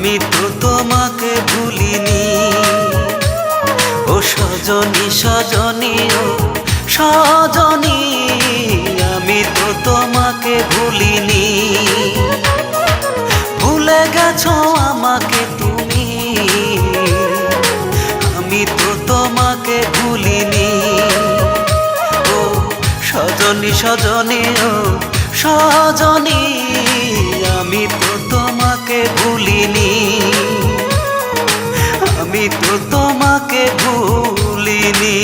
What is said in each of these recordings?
আমি তো তোমাকে ভুলিনি। ও সজনী সজনী ও সজনী, আমি তো তোমাকে ভুলিনি। ভুলে গেছো আমাকে তুমি, আমি তো তোমাকে ভুলিনি। ও সজনী সজনী ও সজনী, আমি তো তোমাকে ভুলিনি। আমি তো তোমাকে ভুলিনি।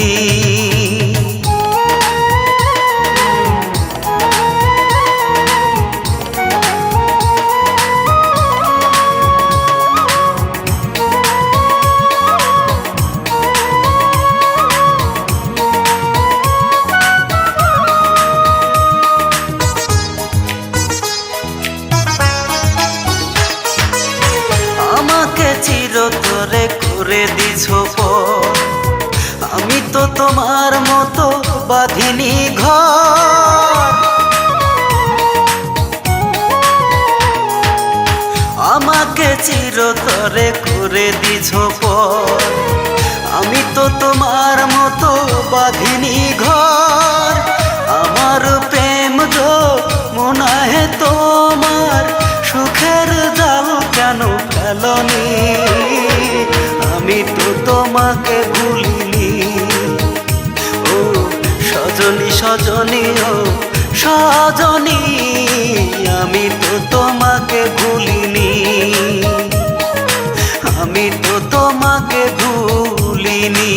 চিরতরে করে দিছো পর, আমি তো তোমার মতো বাঁধিনি ঘর। আমাকে চিরতরে করে দিছো পর, আমি তো তোমার মতো বাঁধিনি ঘর। আমার প্রেম যো মনে হয় তোমার, সুখের জাল কেন ফেলনি? আমি তো তোমাকে ভুলিনি। ও সজনী সজনী ও সজনী, আমি তো তোমাকে ভুলিনি। আমি তো তোমাকে ভুলিনি।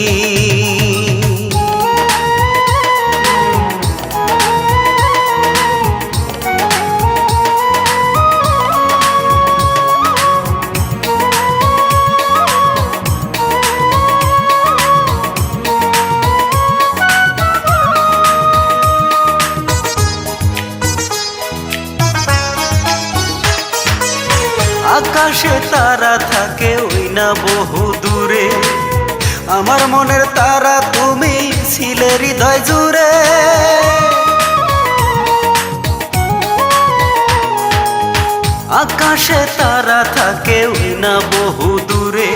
আকাশে তারা থাকে ওই না বহু দূরে, আমার মনের তারা তুমি ছিলে হৃদয় জুড়ে। আকাশে তারা থাকে ওই না বহু দূরে,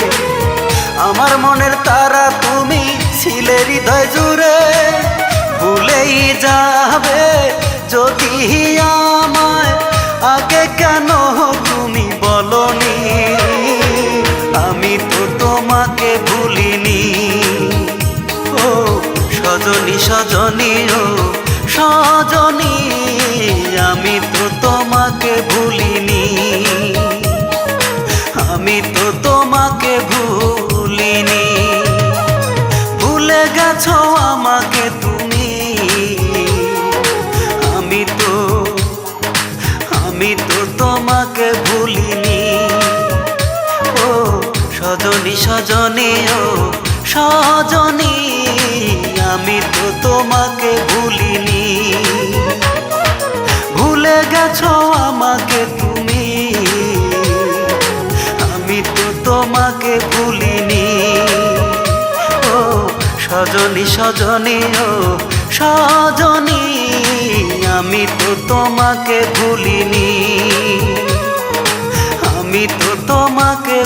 আমার মনের তারা তুমি ছিলে হৃদয় জুড়ে। ভুলেই যাবে যদি আমায়, আগে কেন তুমি বলনি? আমি তো তোমাকে ভুলিনি। ও সজনী সজনী ও সজনী, আমি তো তোমাকে ভুলিনি। আমি তো তোমাকে ভুলিনি। ভুলে গেছো আমাকে তুমি, আমি তো তোমাকে ভুলিনি। ও সজনী সজনী ও সজনী, আমি তো তোমাকে ভুলিনি। ভুলে গেছো আমাকে তুমি, আমি তো তোমাকে ভুলিনি। ও সজনী সজনী ও সজনী, আমি তো তোমাকে ভুলিনি। আমি তো তোমাকে